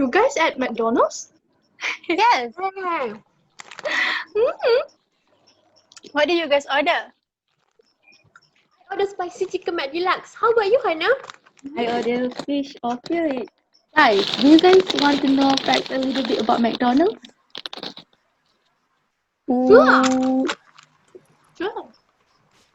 You guys at McDonald's? Yes. Mm. What did you guys order? I ordered spicy chicken McDeluxe. How about you, Hana? I order fish or fillet. Guys, do you guys want to know facts a little bit about McDonald's? Sure. Ooh, Sure.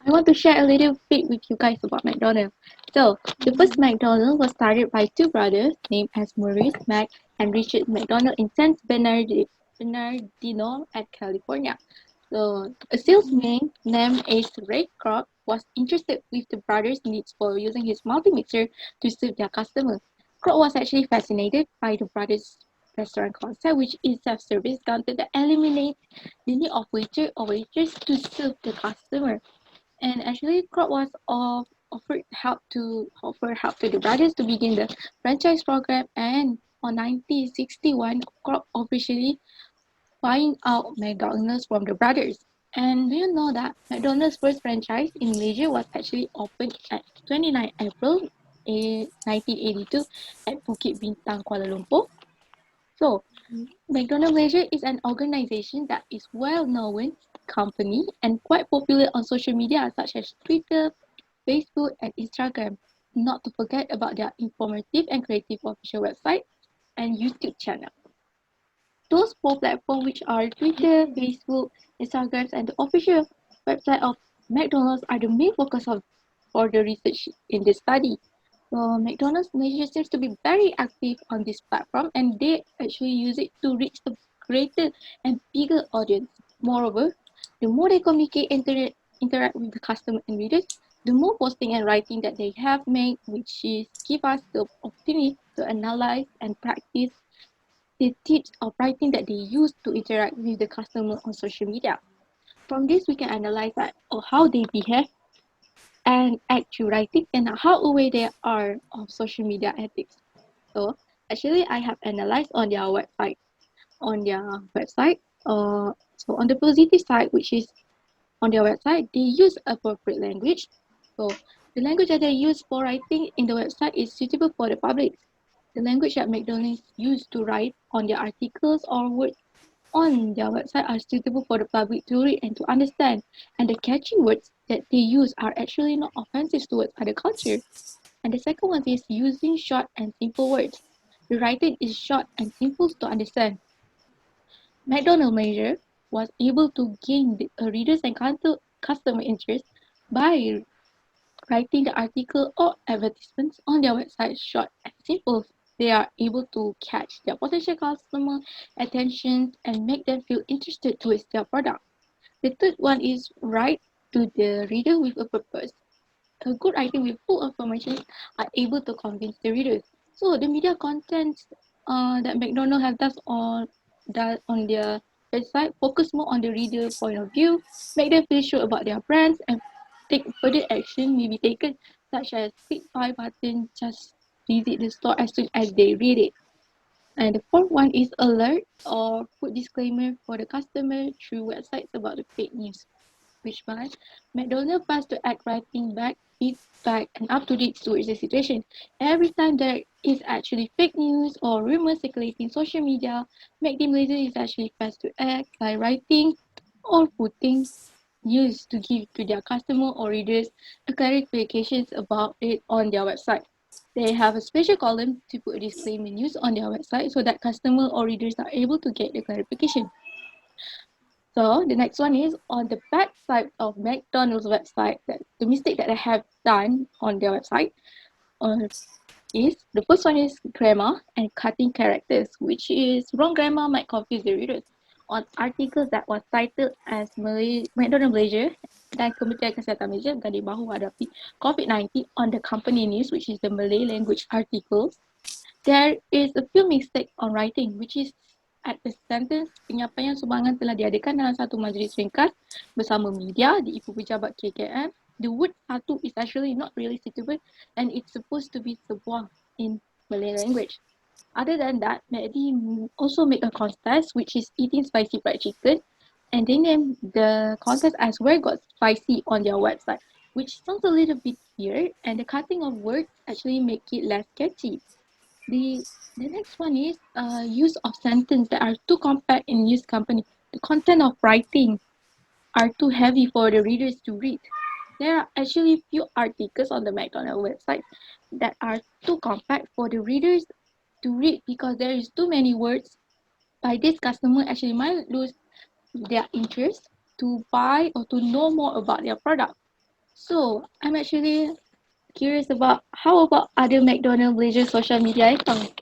I want to share a little bit with you guys about McDonald's. So, the first McDonald's was started by two brothers named as Maurice Mac and Richard McDonald in San Bernardino at California. So, a salesman named Ace Ray Kroc was interested with the brothers' needs for using his multi-mixer to serve their customers. Kroc was actually fascinated by the brothers' restaurant concept, which is self-service counter that eliminates the need of waiter or waitress to serve the customer. And actually, Kroc was offer help to the brothers to begin the franchise program. And on 1961, Kroc officially buying out McDonald's from the brothers. And do you know that McDonald's first franchise in Malaysia was actually opened at 29 April 1982 at Bukit Bintang, Kuala Lumpur? So, McDonald's Malaysia is an organization that is well-known company and quite popular on social media such as Twitter, Facebook, and Instagram. Not to forget about their informative and creative official website and YouTube channel. Those four platforms, which are Twitter, Facebook, Instagram, and the official website of McDonald's, are the main focus for the research in this study. So McDonald's Malaysia seems to be very active on this platform, and they actually use it to reach a greater and bigger audience. Moreover, the more they communicate and interact with the customer and readers, the more posting and writing that they have made, which is give us the opportunity to analyze and practice the tips of writing that they use to interact with the customer on social media. From this, we can analyze that or how they behave and act through writing and how aware they are of social media ethics. So actually, I have analyzed on their website. On their website, so on the positive side, which is on their website, they use appropriate language. So the language that they use for writing in the website is suitable for the public. The language that McDonald's use to write on their articles or words on their website are suitable for the public to read and to understand. And the catchy words that they use are actually not offensive towards other culture. And the second one is using short and simple words. The writing is short and simple to understand. McDonald's Malaysia was able to gain the readers and customer interest by writing the article or advertisements on their website short and simple. They are able to catch their potential customer attention and make them feel interested towards their product. The third one is write to the reader with a purpose. A good writing with full information are able to convince the readers. So the media content that McDonald's have done on their website focus more on the reader point of view, make them feel sure about their brands, and take further action may be taken, such as click buy button, just visit the store as soon as they read it. And the fourth one is alert or put disclaimer for the customer through websites about the fake news, which one? McDonald's fast to act writing back, feedback, and up to date towards the situation. Every time there is actually fake news or rumors circulating social media, McDonald's is actually fast to act by writing or putting news to give to their customer or readers a clarifications about it on their website. They have a special column to put disclaimer news on their website so that customer or readers are able to get the clarification. So the next one is on the bad side of McDonald's website, that the mistake that they have done on their website is the first one is grammar and cutting characters, which is wrong grammar might confuse the readers. On articles that was titled as McDonald's Malaysia dan Kementerian Kesihatan Malaysia garis bahu hadapi COVID-19 on the company news, which is the Malay language articles, there is a few mistakes on writing, which is at the sentence penyampaian sumbangan telah diadakan dalam satu majlis ringkas bersama media di Ibu Pejabat KKM. The word satu is actually not really suitable and it's supposed to be sebuah in Malay language. Other than that, McD also make a contest which is eating spicy fried chicken, and they name the contest as Where Got Spicy on their website, which sounds a little bit weird, and the cutting of words actually make it less catchy. The next one is use of sentence that are too compact in news company. The content of writing are too heavy for the readers to read. There are actually few articles on the McDonald's website that are too compact for the readers to read because there is too many words. By this, customer actually might lose their interest to buy or to know more about their product. So I'm actually curious about how about other McDonald's Malaysia social media account?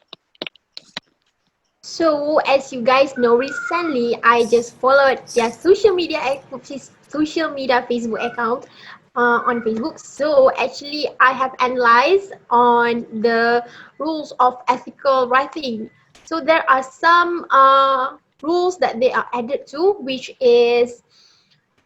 So, as you guys know, recently I just followed their social media Facebook account on Facebook. So, actually, I have analyzed on the rules of ethical writing. So, there are some rules that they are added to, which is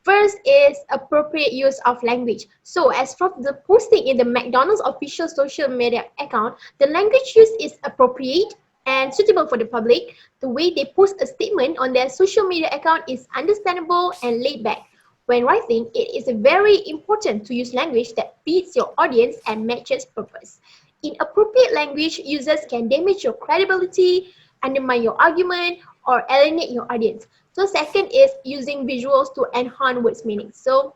first is appropriate use of language. So as for the posting in the McDonald's official social media account, the language used is appropriate and suitable for the public. The way they post a statement on their social media account is understandable and laid back. When writing, it is very important to use language that fits your audience and matches purpose. Inappropriate language users can damage your credibility, undermine your argument, or alienate your audience. So second is using visuals to enhance words meaning. So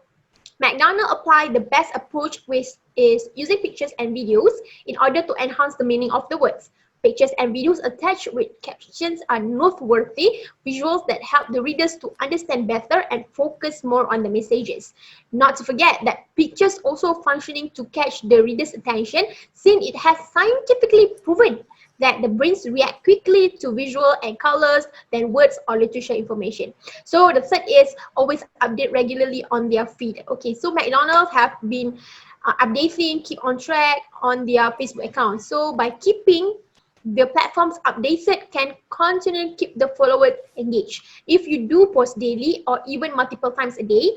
McDonald's apply the best approach, which is using pictures and videos in order to enhance the meaning of the words. Pictures and videos attached with captions are noteworthy visuals that help the readers to understand better and focus more on the messages. Not to forget that pictures also functioning to catch the reader's attention, since it has scientifically proven that the brains react quickly to visual and colors than words or literature information. So the third is always update regularly on their feed. Okay, so McDonald's have been updating, keep on track on their Facebook account. So by keeping the platforms updated can continue to keep the followers engaged. If you do post daily or even multiple times a day,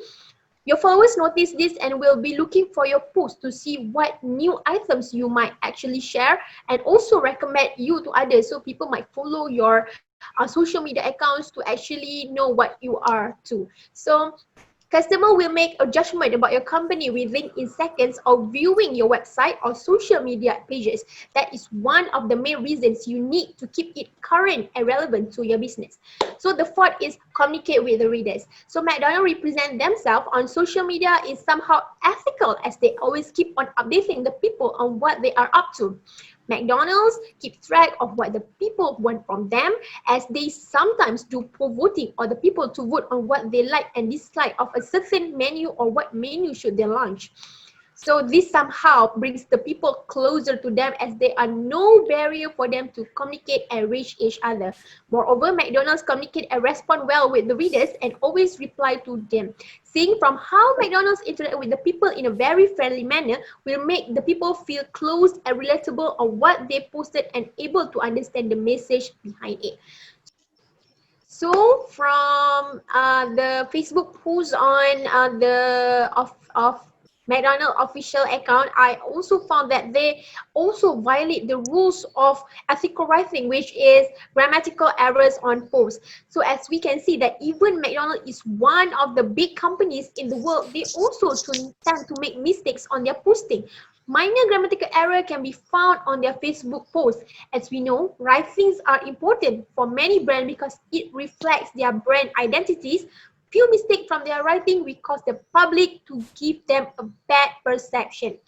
your followers notice this and will be looking for your post to see what new items you might actually share and also recommend you to others. So people might follow your social media accounts to actually know what you are too. So customer will make a judgment about your company within in seconds of viewing your website or social media pages. That is one of the main reasons you need to keep it current and relevant to your business. So the fourth is communicate with the readers. So McDonald's represent themselves on social media is somehow ethical as they always keep on updating the people on what they are up to. McDonald's keeps track of what the people want from them as they sometimes do poll voting or the people to vote on what they like and dislike of a certain menu or what menu should they launch. So this somehow brings the people closer to them as there are no barrier for them to communicate and reach each other. Moreover, McDonald's communicate and respond well with the readers and always reply to them. Seeing from how McDonald's interact with the people in a very friendly manner will make the people feel close and relatable on what they posted and able to understand the message behind it. So from the Facebook post on of McDonald's official account, I also found that they also violate the rules of ethical writing, which is grammatical errors on posts. So as we can see that even McDonald's is one of the big companies in the world, they also tend to make mistakes on their posting. Minor grammatical error can be found on their Facebook posts. As we know, writings are important for many brands because it reflects their brand identities. Few mistakes from their writing will cause the public to give them a bad perception.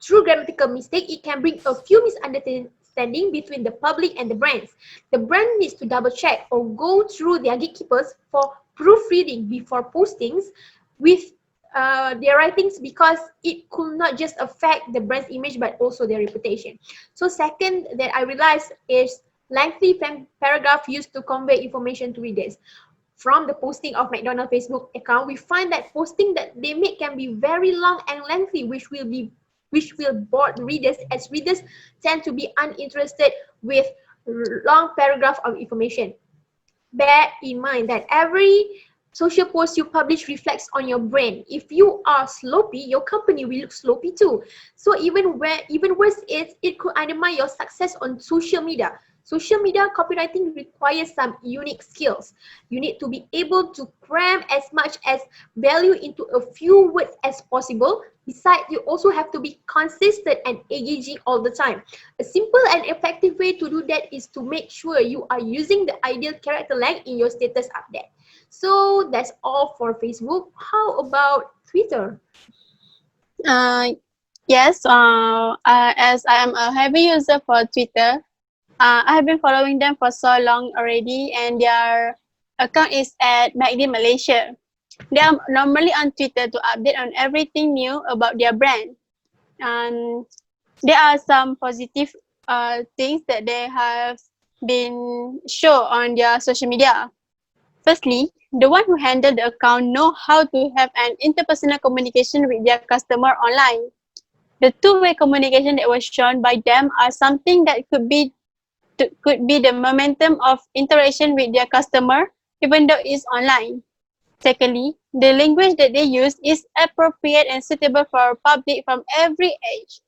Through grammatical mistake, it can bring a few misunderstandings between the public and the brands. The brand needs to double check or go through their gatekeepers for proofreading before postings with their writings because it could not just affect the brand's image but also their reputation. So second that I realized is lengthy paragraph used to convey information to readers. From the posting of McDonald's Facebook account, we find that posting that they make can be very long and lengthy, which will bore readers as readers tend to be uninterested with long paragraph of information. Bear in mind that every social post you publish reflects on your brand. If you are sloppy, your company will look sloppy too. So even worse is it could undermine your success on social media. social media copywriting requires some unique skills. You need to be able to cram as much as value into a few words as possible. Besides, you also have to be consistent and engaging all the time. A simple and effective way to do that is to make sure you are using the ideal character length in your status update. So that's all for Facebook. How about Twitter? Uh, yes, as I am a heavy user for Twitter, I have been following them for so long already, and their account is at McD Malaysia. They are normally on Twitter to update on everything new about their brand. And there are some positive things that they have been shown on their social media. Firstly, the one who handle the account know how to have an interpersonal communication with their customer online. The two-way communication that was shown by them are something that could be the momentum of interaction with their customer, even though it's online. Secondly, the language that they use is appropriate and suitable for public from every age.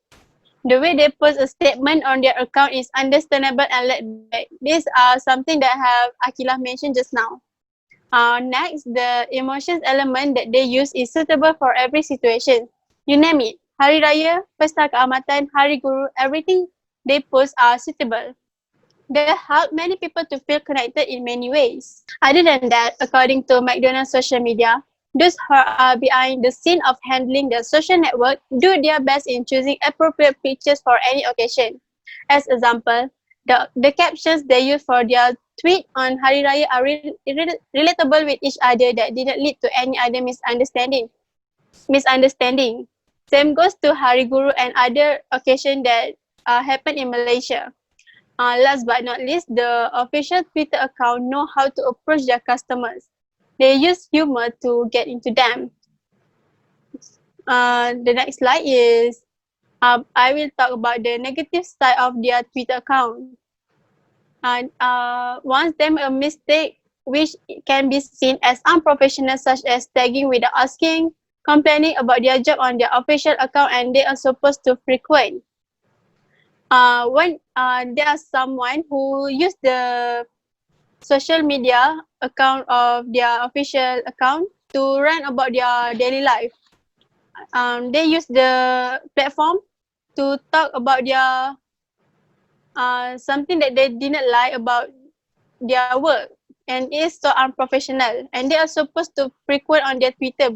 The way they post a statement on their account is understandable and laid back. These are something that have Aqilah mentioned just now. Next, the emotions element that they use is suitable for every situation. You name it. Hari Raya, Pesta Keamatan, Hari Guru, everything they post are suitable. They help many people to feel connected in many ways. Other than that, according to McDonald's social media, those who are behind the scene of handling the social network do their best in choosing appropriate pictures for any occasion. As example, the captions they use for their tweet on Hari Raya are relatable with each other that didn't lead to any other misunderstanding. Same goes to Hari Guru and other occasions that happen in Malaysia. Last but not least, the official Twitter account know how to approach their customers. They use humor to get into them. The next slide is I will talk about the negative side of their Twitter account. Once them a mistake which can be seen as unprofessional, such as tagging without asking, complaining about their job on their official account, and they are supposed to frequent. When there are someone who use the social media account of their official account to rant about their daily life. They use the platform to talk about their something that they didn't like about their work, and is so unprofessional. And they are supposed to frequent on their Twitter,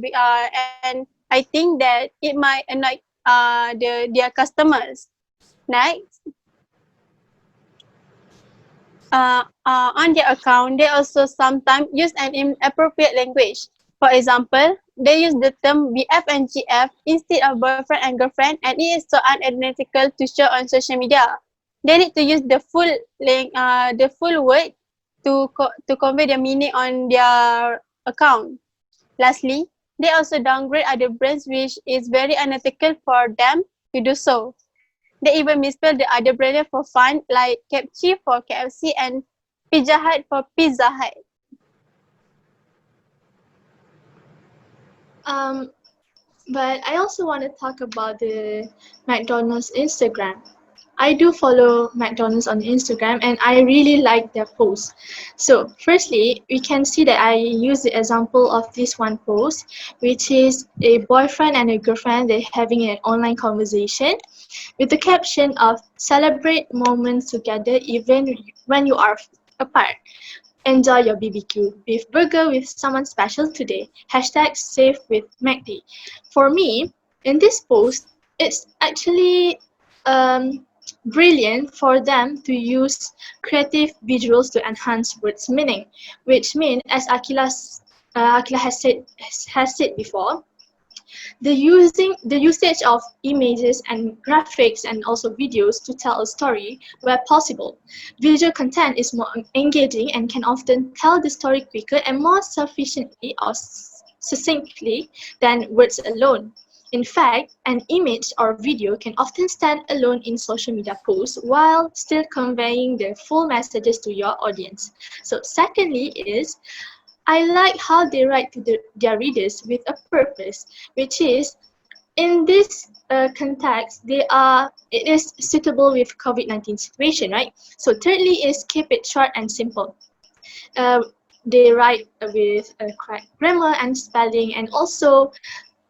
and I think that it might annoy their customers. Next. On their account, they also sometimes use an inappropriate language. For example, they use the term BF and GF instead of boyfriend and girlfriend, and it is so unethical to show on social media. They need to use the full word to convey the meaning on their account. Lastly, they also downgrade other brands, which is very unethical for them to do so. They even misspell the other brand for fun, like Capchi for KFC and Pizza Hut for Pizza Hut. But I also want to talk about the McDonald's Instagram. I do follow McDonald's on Instagram and I really like their posts. So, firstly, we can see that I use the example of this one post, which is a boyfriend and a girlfriend, they're having an online conversation with the caption of celebrate moments together even when you are apart. Enjoy your BBQ beef burger with someone special today. Hashtag save with McD. For me, in this post, it's actually brilliant for them to use creative visuals to enhance words meaning, which means, as Aqilah has said before, the usage of images and graphics and also videos to tell a story where possible. Visual content is more engaging and can often tell the story quicker and more sufficiently or succinctly than words alone. In fact, an image or video can often stand alone in social media posts while still conveying the full messages to your audience. So secondly is, I like how they write to their readers with a purpose, which is in this context, it is suitable with COVID-19 situation, right? So thirdly is keep it short and simple. Uh, they write with correct grammar and spelling, and also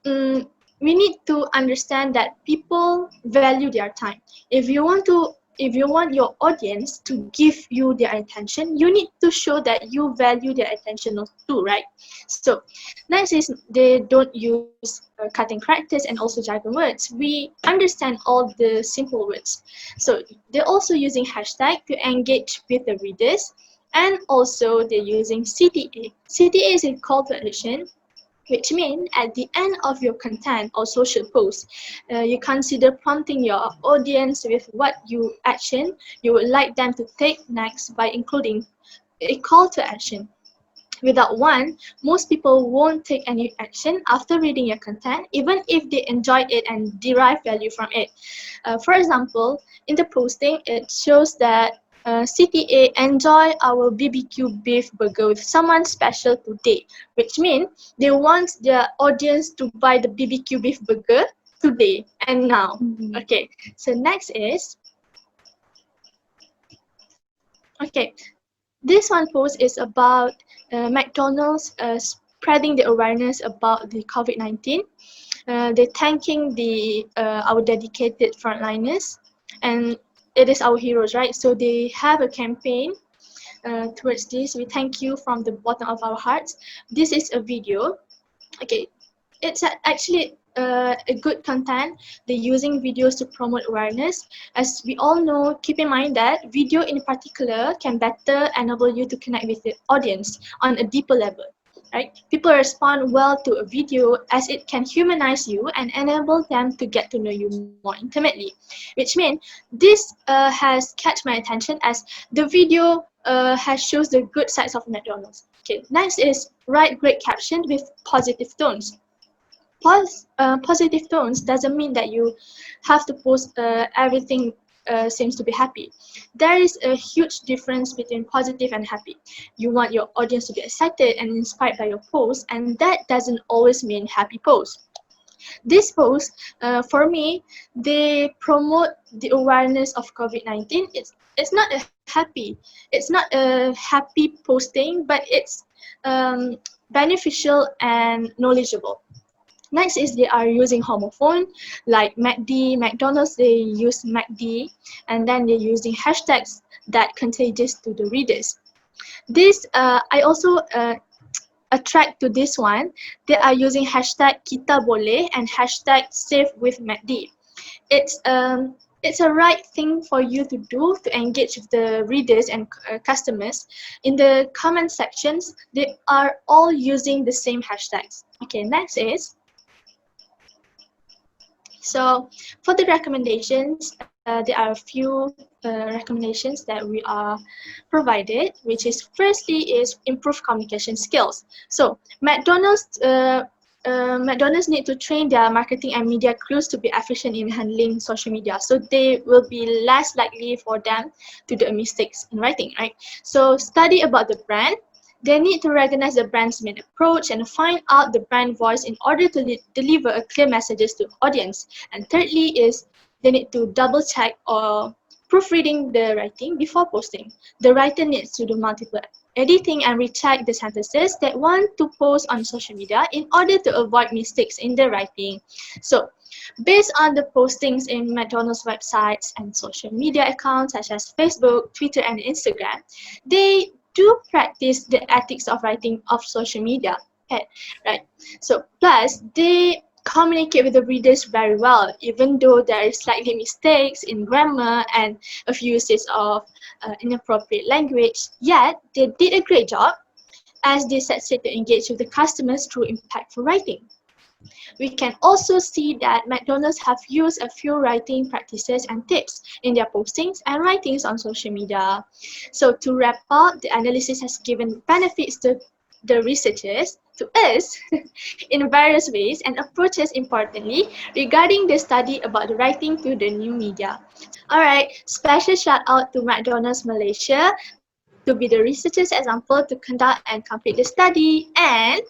um, we need to understand that people value their time. If you want your audience to give you their attention, you need to show that you value their attention too, right? So next is they don't use cutting characters and also jargon words. We understand all the simple words. So they're also using hashtag to engage with the readers, and also they're using CTA. CTA is a call to action, which means at the end of your content or social post, you consider prompting your audience with what action you would like them to take next by including a call to action. Without one, most people won't take any action after reading your content, even if they enjoy it and derive value from it. For example, in the posting, it shows that CTA enjoy our BBQ beef burger with someone special today, which means they want their audience to buy the BBQ beef burger today and now. Okay, so next is, okay, this one post is about McDonald's spreading the awareness about the COVID-19. They're thanking our dedicated frontliners, and it is our heroes, right? So they have a campaign towards this. We thank you from the bottom of our hearts. This is a video. Okay, it's actually a good content. They're using videos to promote awareness. As we all know, keep in mind that video in particular can better enable you to connect with the audience on a deeper level. Right? People respond well to a video as it can humanize you and enable them to get to know you more intimately. Which means this has catch my attention as the video has shows the good sides of McDonald's. Okay, next is write great captions with positive tones. Positive tones doesn't mean that you have to post everything seems to be happy. There is a huge difference between positive and happy. You want your audience to be excited and inspired by your post, and that doesn't always mean happy post. This post, for me, they promote the awareness of COVID-19. It's not a happy posting, but it's beneficial and knowledgeable. Next is they are using homophone like MACD, McDonald's, they use MACD, and then they're using hashtags that contagious to the readers. This, I also attract to this one. They are using hashtag Kita Boleh and hashtag Save with MACD. It's a right thing for you to do to engage with the readers and customers. In the comment sections, they are all using the same hashtags. Okay, next is, so for the recommendations, there are a few recommendations that we are provided, which is firstly is improve communication skills. So McDonald's need to train their marketing and media crews to be efficient in handling social media, so they will be less likely for them to do mistakes in writing, right? So study about the brand. They need to recognize the brand's main approach and find out the brand voice in order to deliver a clear messages to audience. And thirdly is they need to double check or proofreading the writing before posting. The writer needs to do multiple editing and recheck the sentences that want to post on social media in order to avoid mistakes in the writing. So based on the postings in McDonald's websites and social media accounts such as Facebook, Twitter, and Instagram, they do practice the ethics of writing of social media, okay, right? So plus they communicate with the readers very well, even though there is slightly mistakes in grammar and a few uses of inappropriate language, yet they did a great job as they succeed to engage with the customers through impactful writing. We can also see that McDonald's have used a few writing practices and tips in their postings and writings on social media. So to wrap up, the analysis has given benefits to the researchers, to us, in various ways and approaches importantly regarding the study about the writing to the new media. Alright, special shout out to McDonald's Malaysia to be the researchers example to conduct and complete the study, and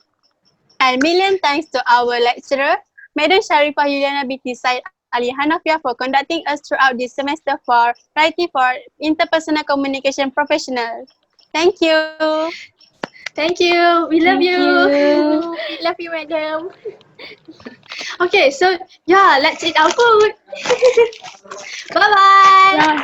million thanks to our lecturer, Madam Sharifah Yuliana binti Said Ali Hanafiyah for conducting us throughout this semester for writing for Interpersonal Communication Professional. Thank you. Thank you. We love Thank you. you. We love you, madam. Okay, so yeah, let's eat our food. Bye bye. Yeah.